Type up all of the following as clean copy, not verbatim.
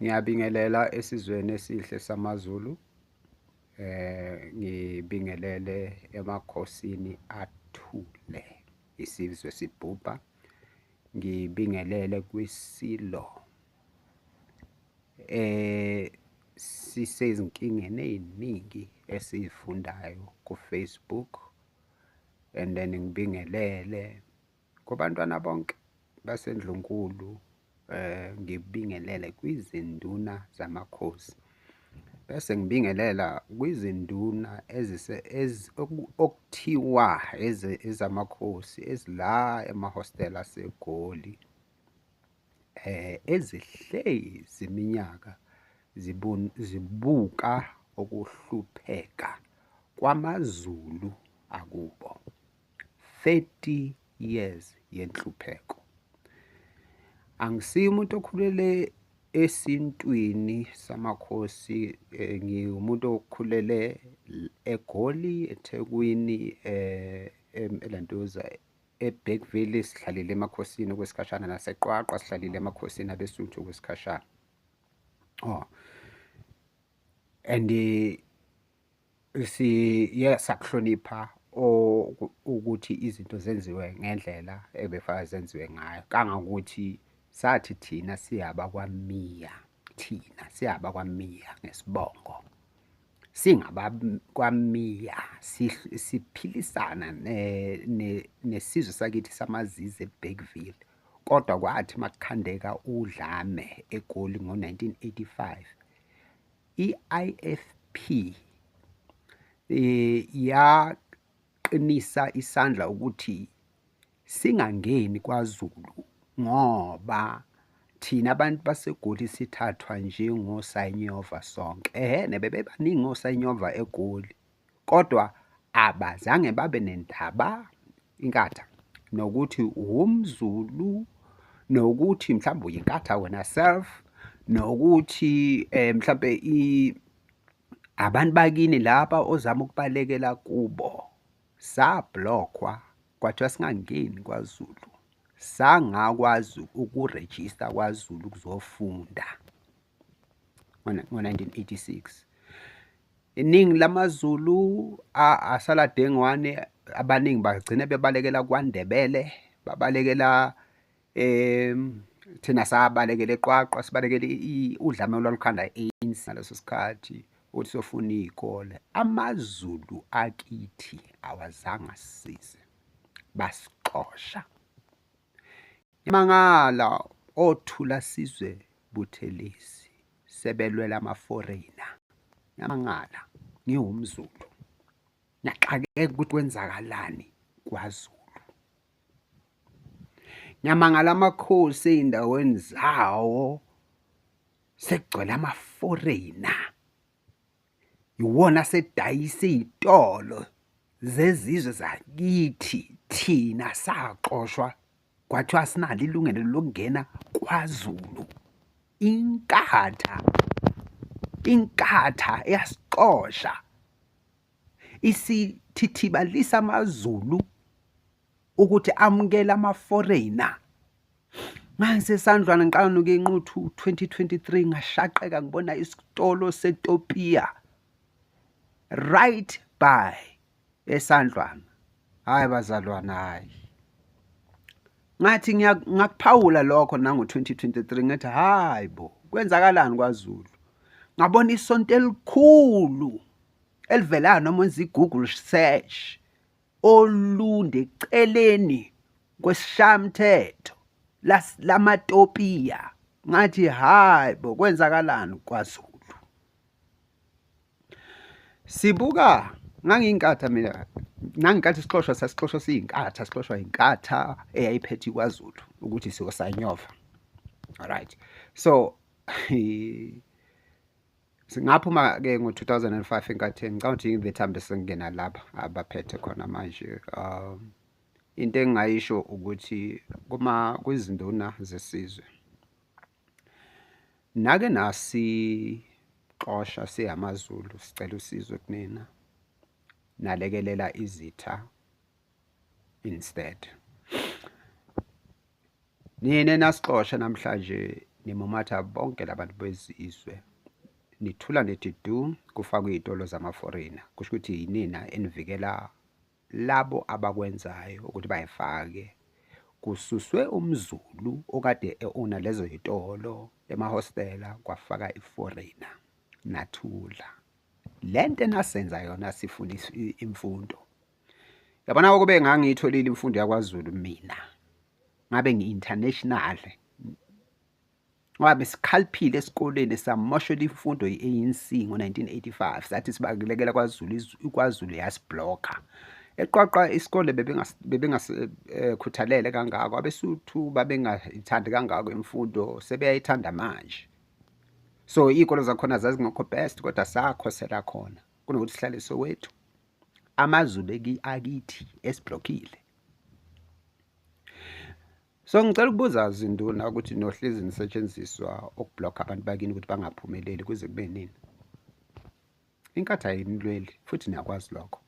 Ngiyabingelela esizweni esihle samaZulu. Ngibingelele emakhosini athule isizwe sibhubha. Ngibingelele kwisilo sisezinkingeni ey'ningi esizifundayo ku-Facebook. And then ngibingelele kubantwana bonke baseNdlunkulu. Ngibingelele kwizinduna zamakhosi. Bese ngibingelela kwizinduna okuthiwa ezamakhosi ezila emahhostela aseGoli. Ezihlezi iminyaka zibuka ukuhlupheka kwamaZulu akubo. 30 years yenhlupheko. Angisiyo umuntu okhulele esintwini samakhosi. Ngiwumuntu okhulele eGoli, eThekwini, eLantuza, eBergville sihlalile emakhosini okwesikhashana, naseQwaqwa sihlalile emakhosini abeSuthu okwesikhashana. And sakuhlonipha ukuthi izinto zenziwe ngendlela ebefaka zenziwe ngayo. Kangangokuthi sathi thina siyabakwaMiya ngesibongo. SingabakwaMiya siphilisana nesizwe sakithi samaZizi eBergville. Kodwa kwathi makukhandeka udlame eGoli ngo-1985, i-IFP yaqinisa isandla ukuthi singangeni kwaZulu ngoba thina abantu baseGoli sithathwa njengosanyova sonke. Nebebebaningi osanyova eGoli, kodwa abazange babe nendaba inkatha nokuthi umZulu, nokuthi mhlawumbe uyinkatha wena self, nokuthi mhlawumbe abantu bakini laba ozama ukubalekela kubo. Sablockwa kwathiwa singangeni kwaZulu. Sangakwazi ukurejista kwaZulu ukuzofunda ngo-1986. Iningi lamaZulu asaladengwane, abaningi bagcina bebalekela kwaNdebele, babalekela thina sabalekela eQwaqwa, sibalekele udlame olwalukhanda i-ANC ngaleso sikhathi ukuthi sofuna iy'kole. AmaZulu akithi awazange asisize, basixosha. Mangala othula sizwe Buthelezi sebelwela ama-foreigner. Nyamangala ngiwumZulu, ngiyaxakeka ukuthi kwenzakalani kwaZulu. Nyamangala amakhosi ey'ndaweni zawo sekugcwele ama-foreigner. Iwona sedayisa iy'tolo zezizwe zakithi. Thina saqoshwa kwathiwa sinalo ilungelo lokungena kwaZulu. Inkatha eyasixosha isithithibalisa amaZulu ukuthi amukela ama-foreigner. Ngisesandlwana ngiqala nokuya eNquthu 2023 ngashaqeka ngibona isitolo seTopiya right by eSandlwana. Hayi bazalwana, hayi. Ngathi ngakuphawula lokho nango-2023 ngathi hayi bo, kwenzakalani kwaZulu. Ngabona isonto elikhulu elivelayo noma wenza i-Google search olude eceleni kwesishamthetho lamaTopiya. Ngathi hayi bo, kwenzakalani kwaZulu. Sibuka ngangiyinkatha mina, nangikathi isixoshwa sasixoshwa siyinkatha, sixoshwa inkatha eyayiphethe kwaZulu ukuthi siyosanyova. Alright, so singaphuma-ke ngo-2005 enkatheni. Ngicabanga ukuthi ngivethambise sengingena lapha abaphethe khona manje. Into engingayisho ukuthi kwizinduna zesizwe nake nasixosha siyamaZulu, sicela usizo kunina, nalekelela izitha instead. Nina nasixosha namhlanje nimumatha bonke labantu bezizwe, nithula nethi du kufakwe iy'tolo zama-foreigner. Kusho ukuthi yinina enivikela labo abakwenzayo ukuthi bayifake. Kususwe umZulu okade e-ona lezo y'tolo emahostela kwafaka i-foreigner, nathula. Lento enasenza yona sifuna imfundo. Yabona ukube ngangiyitholile imfundo yakwaZulu mina, ngabe ngi-international. Ngoba besikhaliphile esikoleni samoshelwa imfundo ye-ANC ngo-1985, sathi sibalekela kwaZulu yasiblokha. Eqwaqwa isikole bebengakhuthalele kangako, abeSuthu babengayithandi kangako imfundo, sebeyayithanda manje. So iy'kole zakhona zazingekho best, kodwa sakhosela khona kunokuthi sihlale Soweto. AmaZulu akithi esiblokhile. So ngicela ukubuza Zinduna ukuthi nohlezi nisetshenziswa ukublokha abantu bakini ukuthi bangaphumeleli kuze kube nini. Inkatha ayinilweli futhi niyakwazi lokho.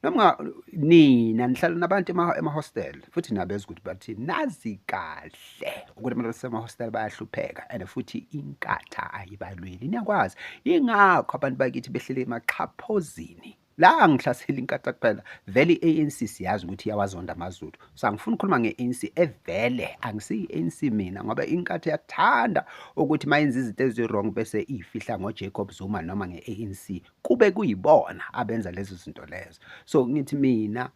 Noma nina nihlala nabantu emahostel futhi nabeza ukuthi bathi nazi kahle ukuthi abantu basemahostel bayahlupheka and futhi inkatha ayibalweli. Niyakwazi ingakho abantu bakithi behlele emaxhaphozini. La ngihlasela inkatha kuphela, vele i-ANC siyazi ukuthi iyawazonda amaZulu. So angifuni ukukhuluma nge-ANC evele, angisiyi-ANC mina ngoba inkatha yathanda ukuthi mayenza izinto ezi-wrong bese ifihla ngoJacob Zuma noma nge-ANC, kube kuyibona abenza lezo zinto lezo. So ngithi mina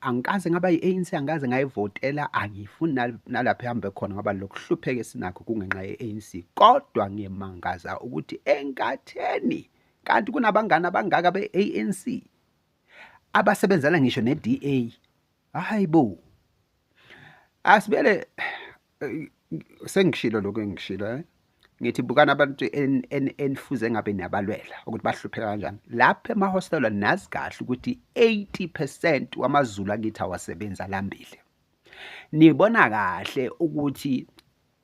angikaze ngaba yi-ANC, angikaze ngayivotela, angifuni nalapho ehambe khona ngoba lokuhlupheka esinakho kungenxa ye-ANC, kodwa ngiyemangaza ukuthi enkatheni kanti kunabangani abangaka be-ANC abasebenzela ngisho ne-DA. Hayibo, asibele sengishilo lokho engishilo ngithi bukana abantu enifuze ngabe niyabalwela ukuthi bahlupheka kanjani. Lapha emahostela nazi kahle ukuthi 80% wamaZulu akithi awasebenza lambile. Nibona kahle ukuthi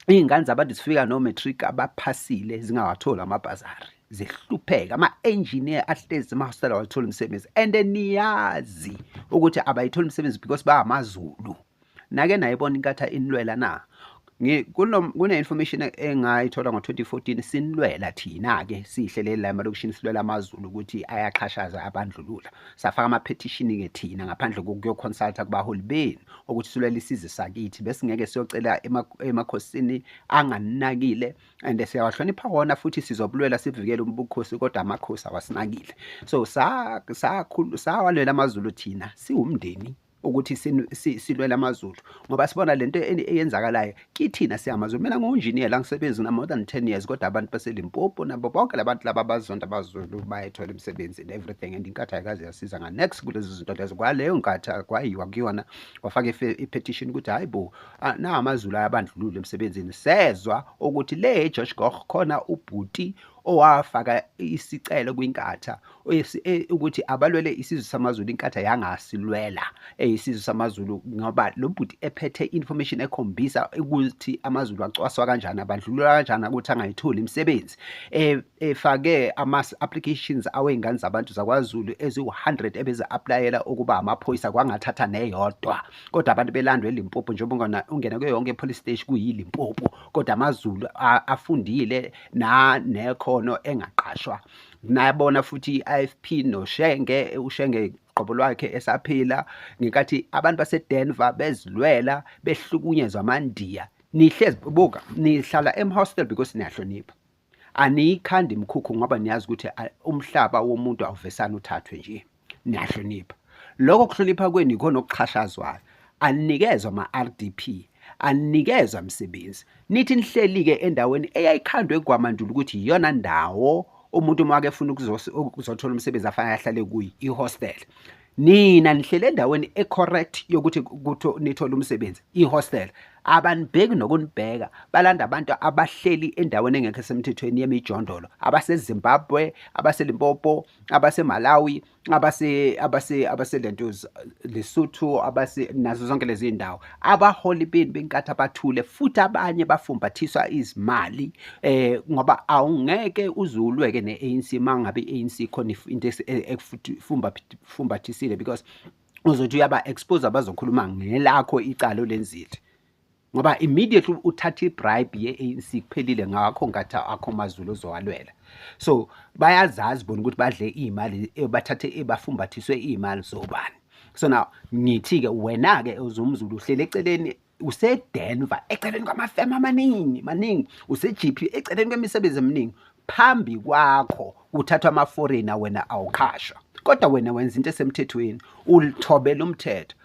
iy'ngane zabantu zifika no-matric abaphasile zingawatholi amabhazari, zihlupheka. Ama-engineer ahlezi emahostela awathola umsebenzi, and niyazi ukuthi abayitholi umsebenzi because bayamaZulu. Nake nayibona inkatha inilwela na. Kune-information engayithola ngo-2014 sinilwela thina-ke siyihleleli la emalokishini silwela amaZulu ukuthi ayaxhashaza abandlulula. Safaka ama-petition-ke thina ngaphandle kokuyoconsulta kubaholi benu ukuthi silwele isizwe sakithi, bese ngeke siyocela emakhosini anganinakile, and siyawahlonipha wona futhi sizobulwela sivikele ubukhosi, kodwa amakhosi awasinakile. So sawalwela amaZulu thina siwumndeni ukuthi silwela amaZulu ngoba sibona lento eyenzakalayo kithina siyamaZulu. Mina ngu-engineer la ngisebenzi na more than 10 years, kodwa abantu baseLimpopo nabo bonke labantu laba abazonda abaZulu bayithola imisebenzi and everything, and inkatha ayikaze yasiza nga-next kulezi zinto lezo. Kwaleyo nkatha kwayiwa kuyona wafaka i-petition ukuthi hayibo na amaZulu ayabandlulula emsebenzini. Sezwa ukuthi le eGeorge Gogh khona ubhuti owafaka isicelo kwinkatha ukuthi abalwele isizwe samaZulu, inkatha yangasilwela isizwe samaZulu ngoba lo bhuti ephethe information ekhombisa ukuthi amaZulu acwaswa kanjani, abandlulula kanjani ukuthi angayitholi imisebenzi. Efake ama-applications awey'ngane zabantu zakwaZulu ezi-100 ebeze-aplayela ukuba amaphoyisa, kwangathatha neyodwa, kodwa abantu belandwe eLimpopo njengoba ungena kuyo yonke police station kuyiLimpopo, kodwa amaZulu afundile nekhono engaqashwa. Nayabona futhi i-IFP noShenge, uShenge qobo lwakhe esaphila ngenkathi abantu baseDenver bezilwela behlukunyezwa amandiya. Nihlezi buka, nihlala emhostel because niyahlonipha, aniyikhandi imkhukhu ngoba niyazi ukuthi umhlaba womuntu awuvesana uthathwe nje, niyahlonipha. Lokho kuhlonipha kwenu ikhona okuxhashazwayo. Anikezwa ama-RDP, anikezwa umsebenzi, nithi nihleli-ke endaweni eyayikhandwe kwamandulo ukuthi iyona ndawo umuntu uma efuna ukuzothola umsebenzi afanele ahlale kuyo, i-hostel. Nina nihlele endaweni ecorrect yokuthi nithole umsebenzi, i-hostel. Abanibheki nokunibheka, balanda abantu abahleli endaweni engekho semthethweni yemijondolo, abaseZimbabwe, abaseLimpopo, abaseMalawi, abaselentuzi Lesotho, nazo zonke lezi indawo. Abaholi benu benkatha bathule futhi abanye bafumbathiswa izimali ngoba awungeke uzulweke ne-ANC mangabe i-ANC khona into ekufumbathisile because uzothi uyaba-expose abazokhuluma ngelakho icala olenzile. ngoba immediately uthatha ibribe ye-ANC kuphelile ngakho ngathi akho maZulu ozowalwela. So bayazazi bona ukuthi badle iy'mali bathathe bafumbathiswe iy'mali zobani. So now ngithi-ke wena-ke uzumzulu uhleli eceleni useDenver eceleni kwamafema maningi use-GP eceleni kwemisebenzi eminingi, phambi kwakho uthathwa ama-foreigner wena awukhashwa, kodwa wena wenza into esemthethweni, ulithobela umthetho.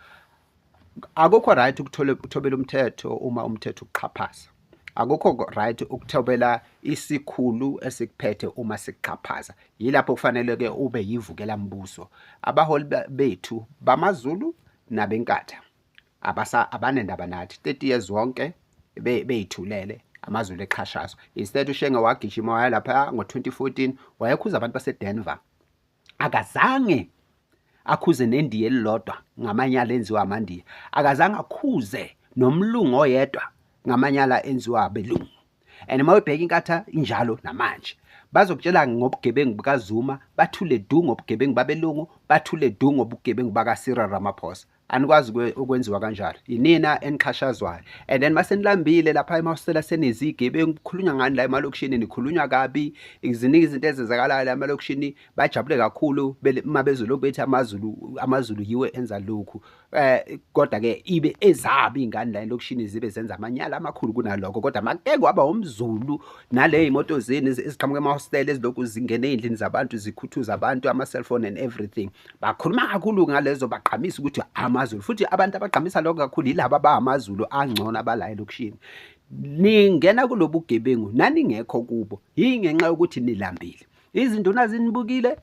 Akukho right ukuthobela umthetho uma umthetho ukuxhaphaza. Akukho right ukuthobela isikhulu esikuphethe uma sikuxhaphaza. Yilapho kufanele-ke ube yivukela mbuso. Abaholi bethu bamaZulu nabenkatha abanendaba nathi 30 years wonke beyithulele amaZulu eqhashazwa. Instead uShenge wagijima waya lapha ngo-2014 wayekhuza abantu baseDenver, akazange akhuze nendiya elilodwa ngamanyala enziwa amandiya, akazange akhuze nomlungu oyedwa ngamanyala enziwa abelungu. And uma ubheka inkatha injalo namanje bazokutshela ngobugebengu bukaZuma, bathule du ngobugebengu babelungu, bathule du ngobugebengu bakaCyril Ramaphosa. Anikwazi ukwenziwa kanjalo, inina eniqhashazwayo. And then masenilambile lapha emahostela senezigebengu, kukhulunywa ngani la emalokishini, nikhulunywa kabi, ziningi izinto ezenzakalayo la emalokishini, bajabule kakhulu uma bezolokhu bethi amaZulu yiwe enza lokhu. Kodwa-ke ibe ezabi iy'ngane la elokishini zibe zenza amanyala amakhulu kunalokho, kodwa makeke waba umZulu nale y'moto zenu eziqhamuka emahostela ezilokhu zingene ey'ndlini zabantu zikhuthuza abantu, ama-cellphone and everything, bakhuluma kakhulu ngalezo, baqhamisa ukuthi amaZulu, futhi abantu abagqamisa lokho kakhulu yilaba abamaZulu angcono abala elokishini. Ningena kulobu bugebengu naningekho kubo yingenxa yokuthi nilambile. Izinduna zinibukile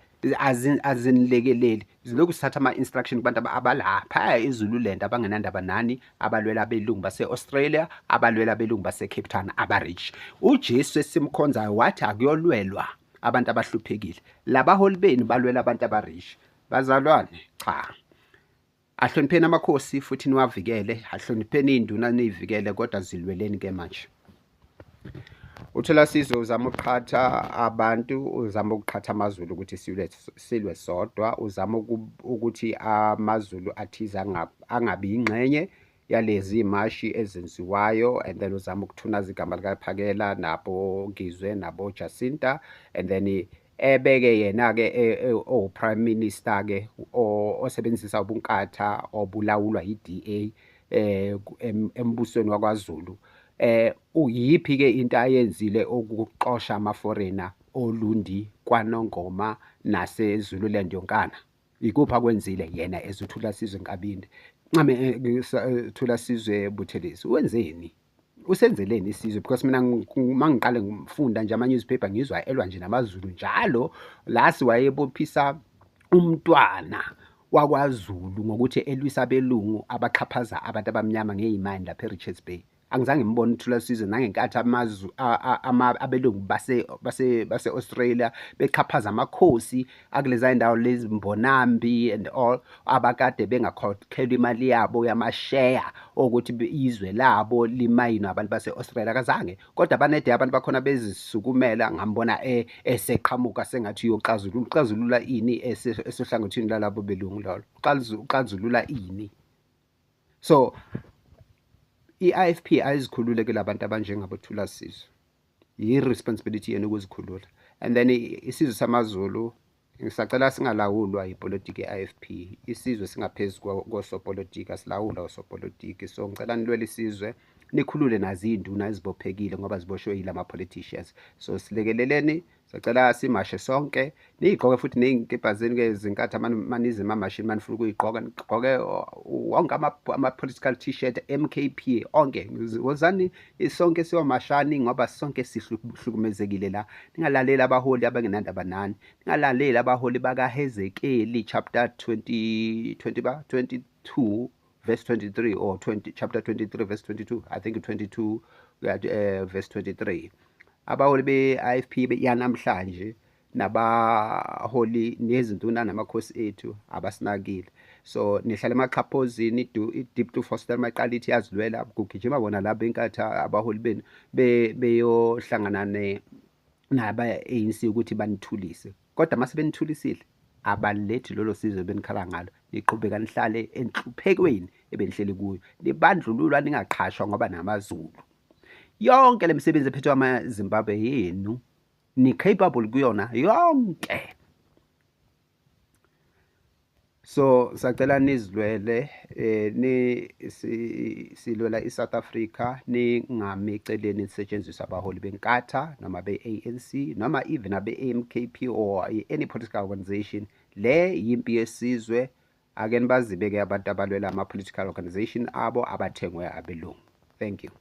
azinilekeleli, zilokhu sithatha ama-instruction kubantu abalapha eZululand abangenandaba nani, abalwela abelungu base-Australia, abalwela abelungu base-Cape Town aba-rich. uJesu esimkhonzayo wathi akuyolwelwa abantu abahluphekile, labaholi benu balwela abantu aba-rich. Bazalwane, cha, ahlonipheni amakhosi futhi niwavikele, ahlonipheni iy'nduna niyivikele, kodwa zilweleni-ke manje. uThulasizwe uzama ukuqhatha abantu, uzama ukuqhatha amaZulu ukuthi silwe sodwa, uzama ukuthi amaZulu athize angabi ingxenye yalezi imashi ezenziwayo, and then uzama ukuthunaza igama likaPhakela nabo Ngizwe nabo Jacinta, and then ebeke yena-ke prime minister-ke osebenzisa ubunkatha obulawulwa yi-DA embusweni wakwaZulu. Uyiphi-ke into ayenzile ukuxosha ama-foreigner oLundi, kwaNongoma naseZululand yonkana? Ikuphi akwenzile yena ezuThulasizwe Nkabinde? Thulasizwe Buthelezi, wenzeni? Usenzeleni isizwe? Because mina mangiqale ngifunda nje ama-newspaper ngizwa elwa nje namaZulu njalo, lasi wayebophisa umntwana wakwaZulu ngokuthi elwisa abelungu abaxhaphaza abantu abamnyama ngey'mani lapha eRichards Bay. Angizange ngibone uThulasizwe nangenkathi abelungu base-Australia bexhaphaza amakhosi akuleza indawo lezi Mbonambi and all, abakade bengakhokhelwa imali yabo yamasheya ukuthi izwe labo limayinwe abantu base-Australia, akazange. Kodwa banede abantu bakhona bezisukumela, ngambona eseqhamuka sengathi uxazulula ini esohlangothini lalabo belungu lolo, uxazulula ini? So i-IFP ayizikhulule ke labantu abanjengaboThulasizwe, yi-responsibility yenu ukuzikhulula. And then isizwe samaZulu ngisacela singalawulwa ipolitiki ye-IFP, isizwe singaphezu kosopolitiki, asilawulwa osopolitiki. So ngicela nilwele isizwe, nikhulule nazo iy'nduna ezibophekile ngoba ziboshwe yila ma-politicians. So silekeleleni, sicela simashe sonke, niy'gqoke futhi ney'nkibha zenu-ke zinkathi manizima amashini manifuna ukuyigqoka, nigqoke wonke ama-political t-shirt, MKP, onke. Wozani sonke siyomashani ngoba sonke sihlukumezekile la. Ningalaleli abaholi abangenandaba nani, ningalaleli abaholi bakaHezekeli chapter 22 verse 23 or chapter 23 verse 22, I think 22 verse 23. Abaholi be-IFP yanamhlanje nabaholi nezinduna namakhosi ethu abasinakile. So nihlala emaxhaphozini, i-deep to foster maqalithi yazilwela, kugijima bona labo enkatha abaholi benu beyohlangana naba-ANC ukuthi banithulise, kodwa mase benithulisile abalethi lolo sizwe benikhala ngalo, niqhubeka nihlale enhluphekweni ebenihleli kuyo, nibandlululwa ningaqhashwa ngoba namaZulu. Yonke le misebenzi ephethwe amaZimbabwe yenu, ni-capable kuyona yonke. So sacela nizilwele silwela iSouth Africa, ningami eceleni lisetshenziswa abaholi benkatha noma be-ANC noma even abe-AMKP or any political organization. Le yimpi yesizwe, ake nibazibeke abantu abalwela ama-political organization abo abathengwe abelungu. Thank you.